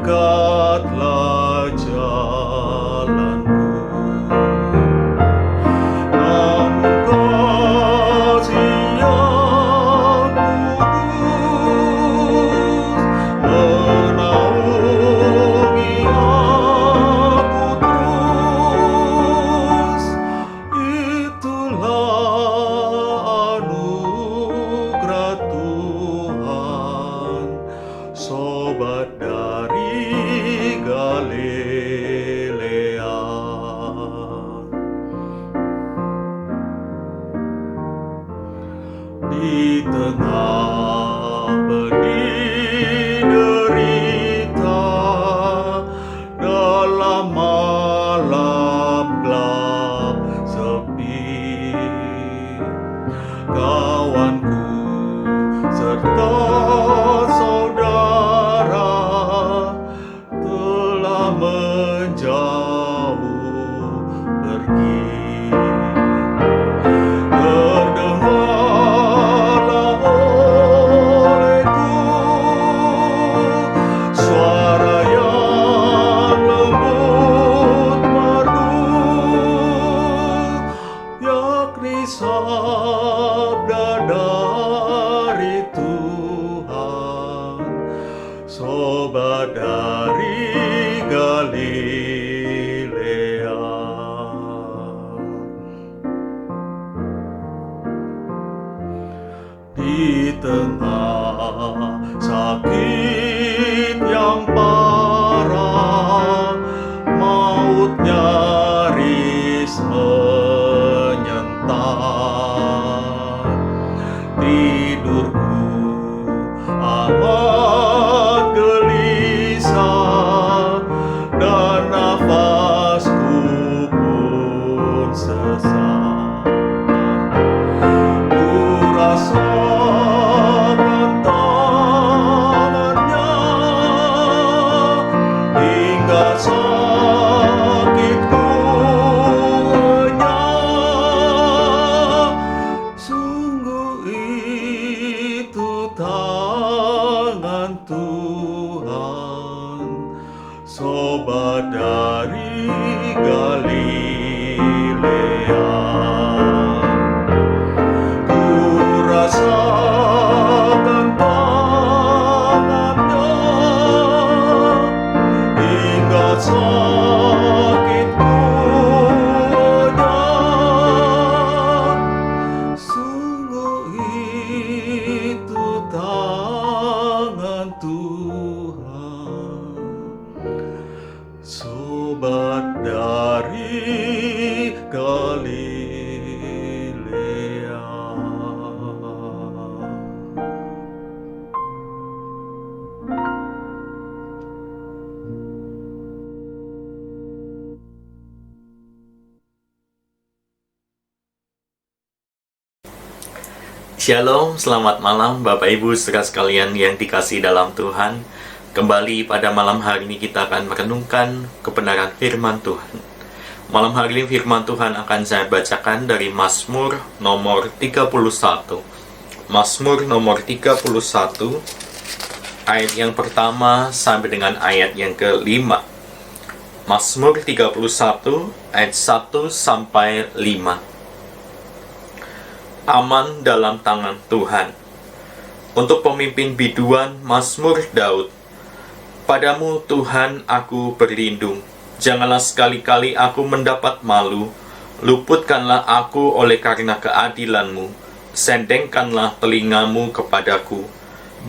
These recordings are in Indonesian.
dekatlah jalanku. Namun kasih yang kudus menaungi aku terus. Itulah anugerah Tuhan, sobat dari Galilea. Di tengah pedih derita, dalam malam gelap sepi, kawanku serta saudara telah menjauh pergi. Terdengarlah olehku suara yang lembut merdu, yakni sabda dari Tuhan, sobat dari Galilea. Di tengah sakit yang parah, maut nyaris menyentak, tidurku amat gelisah dan nafasku pun sesak. Ku rasakan tangannya hingga sakitku lenyap. Sungguh itu tangan Tuhan, sobat dari Galilea. Ku rasakan tangannya hingga sakitku lenyap. Sungguh itu tangan Tuhan, sobat dari Galilea. Shalom, selamat malam Bapak Ibu saudara sekalian yang dikasihi dalam Tuhan. Kembali pada malam hari ini kita akan merenungkan kebenaran firman Tuhan. Malam hari ini firman Tuhan akan saya bacakan dari Mazmur nomor 31. Mazmur nomor 31 ayat yang pertama sampai dengan ayat yang kelima. Mazmur 31 ayat 1 sampai 5. Aman dalam tangan Tuhan. Untuk pemimpin biduan, Mazmur Daud. Padamu Tuhan aku berlindung, janganlah sekali-kali aku mendapat malu. Luputkanlah aku oleh karena keadilan-Mu, sendengkanlah telingamu kepadaku.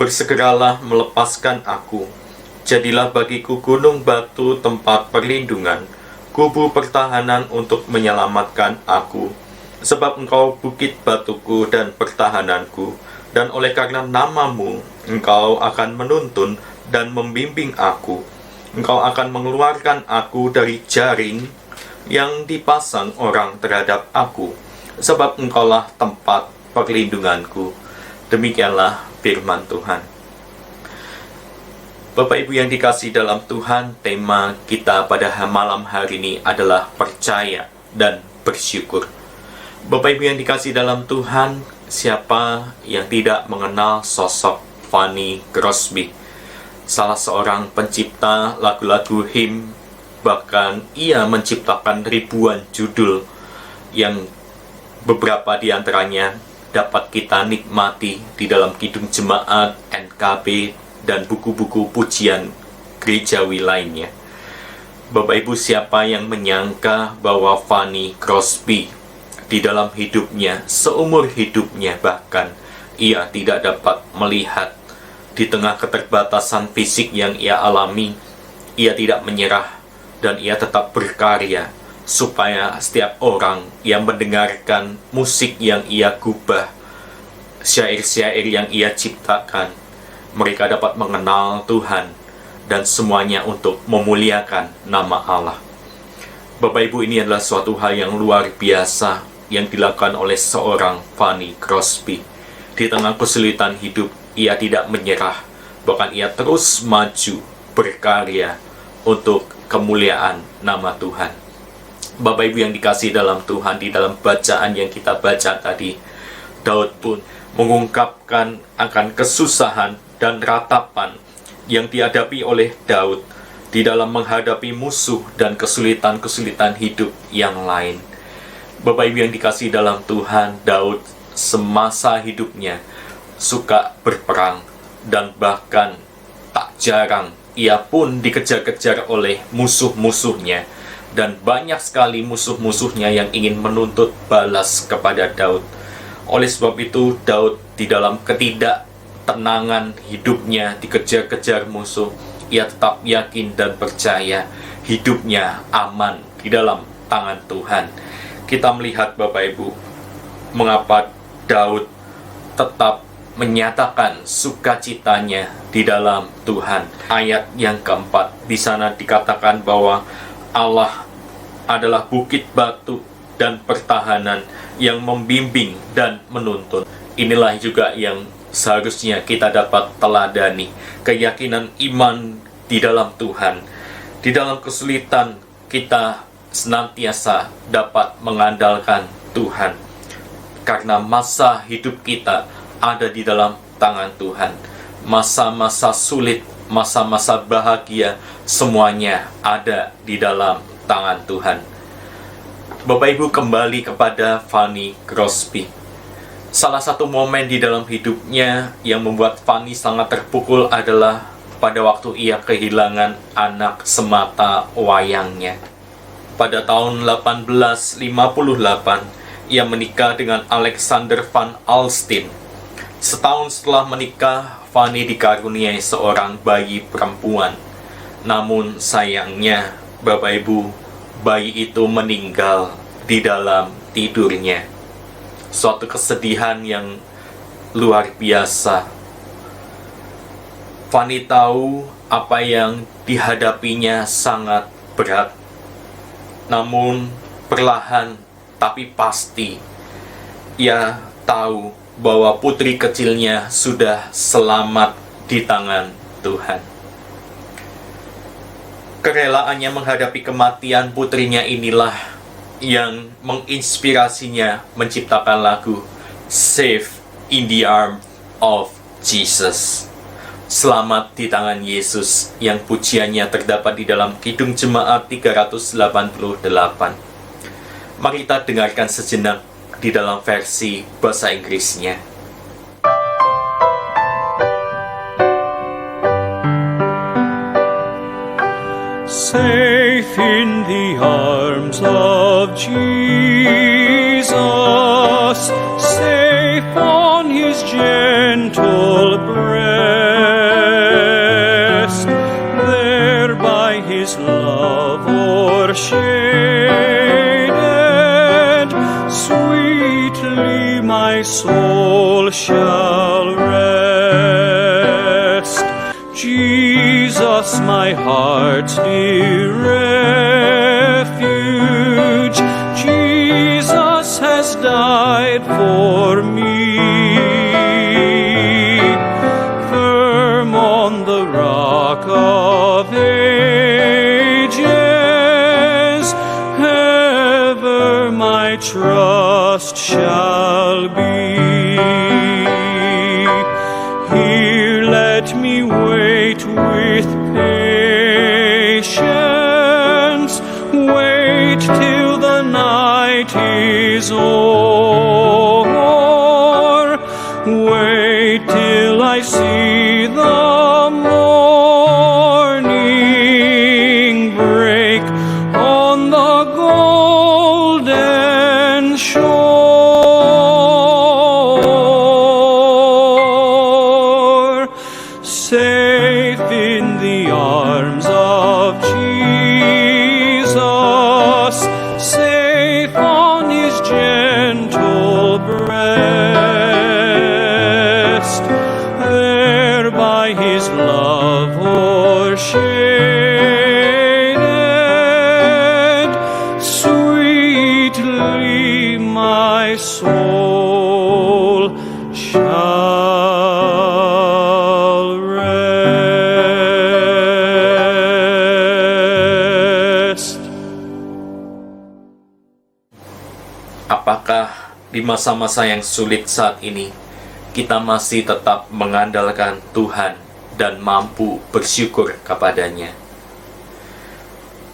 Bersegeralah melepaskan aku. Jadilah bagiku gunung batu tempat perlindungan, kubu pertahanan untuk menyelamatkan aku. Sebab Engkau bukit batuku dan pertahananku, dan oleh karena nama-Mu, Engkau akan menuntun dan membimbing aku. Engkau akan mengeluarkan aku dari jaring yang dipasang orang terhadap aku, sebab Engkaulah tempat perlindunganku. Demikianlah firman Tuhan. Bapak Ibu yang dikasihi dalam Tuhan, tema kita pada malam hari ini adalah percaya dan bersyukur. Bapak Ibu yang dikasihi dalam Tuhan, siapa yang tidak mengenal sosok Fanny Crosby? salah seorang pencipta lagu-lagu him, bahkan ia menciptakan ribuan judul yang beberapa di antaranya dapat kita nikmati di dalam kidung jemaat, NKB, dan buku-buku pujian gerejawi lainnya. Bapak Ibu, siapa yang menyangka bahwa Fanny Crosby di dalam hidupnya, seumur hidupnya bahkan, ia tidak dapat melihat di tengah keterbatasan fisik yang ia alami, ia tidak menyerah dan ia tetap berkarya supaya setiap orang yang mendengarkan musik yang ia gubah, syair-syair yang ia ciptakan, mereka dapat mengenal Tuhan dan semuanya untuk memuliakan nama Allah. Bapak Ibu, ini adalah suatu hal yang luar biasa yang dilakukan oleh seorang Fanny Crosby. Di tengah kesulitan hidup, ia tidak menyerah, bahkan ia terus maju berkarya untuk kemuliaan nama Tuhan. Bapak Ibu yang dikasihi dalam Tuhan, di dalam bacaan yang kita baca tadi, Daud pun mengungkapkan akan kesusahan dan ratapan yang dihadapi oleh Daud di dalam menghadapi musuh dan kesulitan-kesulitan hidup yang lain. Bapak Ibu yang dikasihi dalam Tuhan, Daud semasa hidupnya suka berperang, dan bahkan tak jarang ia pun dikejar-kejar oleh musuh-musuhnya, dan banyak sekali musuh-musuhnya yang ingin menuntut balas kepada Daud. Oleh sebab itu, Daud di dalam ketidaktenangan hidupnya dikejar-kejar musuh, ia tetap yakin dan percaya hidupnya aman di dalam tangan Tuhan. Kita melihat Bapak Ibu, mengapa Daud tetap menyatakan sukacitanya di dalam Tuhan. Ayat yang keempat, di sana dikatakan bahwa Allah adalah bukit batu dan pertahanan yang membimbing dan menuntun. Inilah juga yang seharusnya kita dapat teladani, keyakinan iman di dalam Tuhan. Di dalam kesulitan kita senantiasa dapat mengandalkan Tuhan, karena masa hidup kita ada di dalam tangan Tuhan. Masa-masa sulit, masa-masa bahagia, semuanya ada di dalam tangan Tuhan. Bapak Ibu, kembali kepada Fanny Crosby. Salah satu momen di dalam hidupnya yang membuat Fanny sangat terpukul adalah pada waktu ia kehilangan anak semata wayangnya. Pada tahun 1858, ia menikah dengan Alexander van Alstine. Setahun setelah menikah, Fanny dikaruniai seorang bayi perempuan. Namun sayangnya, Bapak Ibu, bayi itu meninggal di dalam tidurnya. Suatu kesedihan yang luar biasa. Fanny tahu apa yang dihadapinya sangat berat. Namun perlahan tapi pasti ia tahu bahwa putri kecilnya sudah selamat di tangan Tuhan. Kerelaannya menghadapi kematian putrinya inilah yang menginspirasinya menciptakan lagu Safe in the Arms of Jesus. Selamat di tangan Yesus, yang pujiannya terdapat di dalam Kidung Jemaat 388. Mari kita dengarkan sejenak di dalam versi bahasa Inggrisnya. Safe in the arms of Jesus, safe on his gentle breast, there by his love o'ershaded, sweetly my soul shall rest. Jesus, my heart's dear refuge, Jesus has died for me. Firm on the rock of ages, ever my trust shall be. Here let me wait with is o'er. Wait till I see the morning break on the golden shore. Safe in the arms of Jesus, safe on his gentle breast, there by his love o'ershaded, sweetly my soul shall rest. Apakah di masa-masa yang sulit saat ini kita masih tetap mengandalkan Tuhan dan mampu bersyukur kepadanya?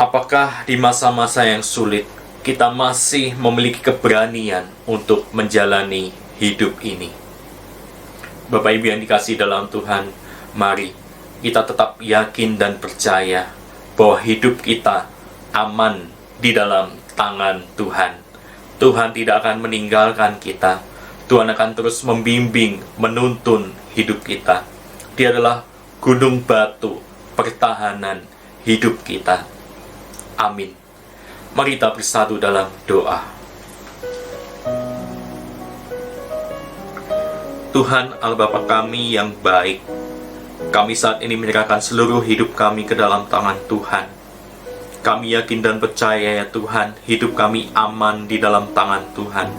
Apakah di masa-masa yang sulit kita masih memiliki keberanian untuk menjalani hidup ini? Bapak Ibu yang dikasihi dalam Tuhan, mari kita tetap yakin dan percaya bahwa hidup kita aman di dalam tangan Tuhan. Tuhan tidak akan meninggalkan kita. Tuhan akan terus membimbing, menuntun hidup kita. Dia adalah gunung batu pertahanan hidup kita. Amin. Mari kita bersatu dalam doa. Tuhan Allah Bapa kami yang baik, kami saat ini menyerahkan seluruh hidup kami ke dalam tangan Tuhan. Kami yakin dan percaya ya Tuhan, hidup kami aman di dalam tangan Tuhan.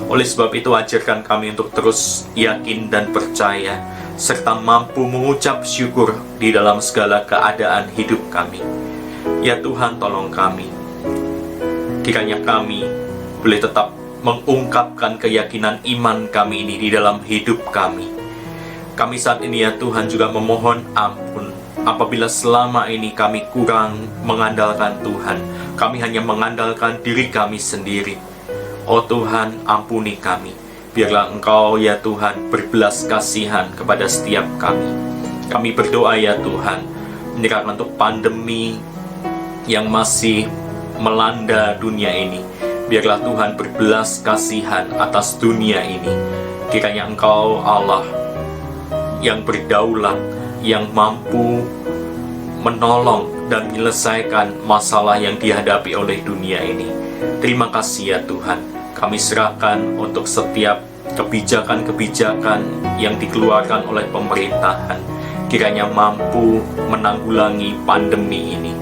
Oleh sebab itu ajarkan kami untuk terus yakin dan percaya, serta mampu mengucap syukur di dalam segala keadaan hidup kami. Ya Tuhan, tolong kami. Kiranya kami boleh tetap mengungkapkan keyakinan iman kami ini di dalam hidup kami. Kami saat ini ya Tuhan juga memohon ampun apabila selama ini kami kurang mengandalkan Tuhan. Kami hanya mengandalkan diri kami sendiri. Oh Tuhan, ampuni kami. Biarlah Engkau ya Tuhan berbelas kasihan kepada setiap kami. Kami berdoa ya Tuhan, menyerahkan untuk pandemi yang masih melanda dunia ini. Biarlah Tuhan berbelas kasihan atas dunia ini. Kiranya Engkau Allah yang berdaulat, yang mampu menolong dan menyelesaikan masalah yang dihadapi oleh dunia ini. Terima kasih ya Tuhan. Kami serahkan untuk setiap kebijakan-kebijakan yang dikeluarkan oleh pemerintahan. Kiranya mampu menanggulangi pandemi ini.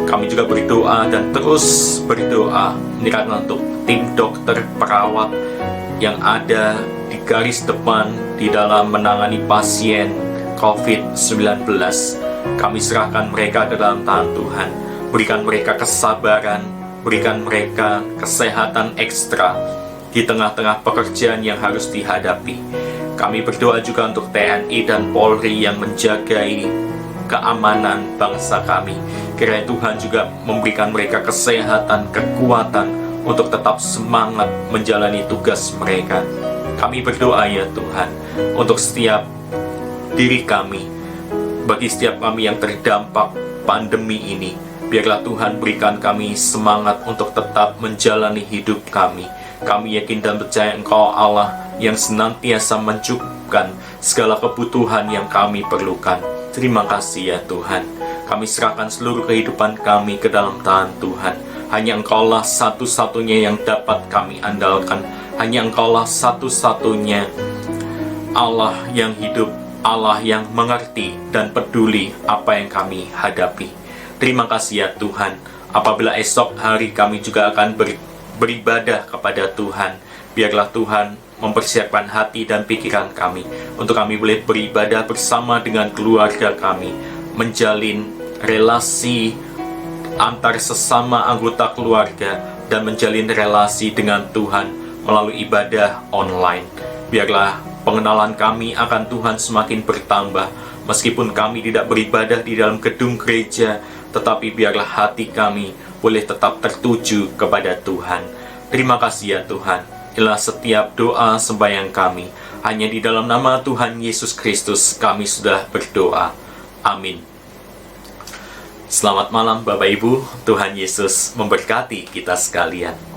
Kami juga berdoa dan terus berdoa menyerahkan untuk tim dokter, perawat yang ada di garis depan di dalam menangani pasien COVID-19. Kami serahkan mereka ke dalam tangan Tuhan. Berikan mereka kesabaran, berikan mereka kesehatan ekstra di tengah-tengah pekerjaan yang harus dihadapi. Kami berdoa juga untuk TNI dan Polri yang menjagai keamanan bangsa kami. Kiranya Tuhan juga memberikan mereka kesehatan, kekuatan untuk tetap semangat menjalani tugas mereka. Kami berdoa ya Tuhan untuk setiap diri kami, bagi setiap kami yang terdampak pandemi ini. Biarlah Tuhan berikan kami semangat untuk tetap menjalani hidup kami. Kami yakin dan percaya Engkau Allah yang senantiasa mencukupkan segala kebutuhan yang kami perlukan. Terima kasih ya Tuhan. Kami serahkan seluruh kehidupan kami ke dalam tangan Tuhan. Hanya Engkaulah satu-satunya yang dapat kami andalkan. Hanya Engkaulah satu-satunya Allah yang hidup, Allah yang mengerti dan peduli apa yang kami hadapi. Terima kasih ya Tuhan. Apabila esok hari kami juga akan beribadah kepada Tuhan, biarlah Tuhan mempersiapkan hati dan pikiran kami untuk kami boleh beribadah bersama dengan keluarga kami, menjalin relasi antar sesama anggota keluarga dan menjalin relasi dengan Tuhan melalui ibadah online. Biarlah pengenalan kami akan Tuhan semakin bertambah, meskipun kami tidak beribadah di dalam gedung gereja, tetapi biarlah hati kami boleh tetap tertuju kepada Tuhan. Terima kasih ya Tuhan. Inilah setiap doa sembahyang kami. Hanya di dalam nama Tuhan Yesus Kristus kami sudah berdoa. Amin. Selamat malam Bapak Ibu. Tuhan Yesus memberkati kita sekalian.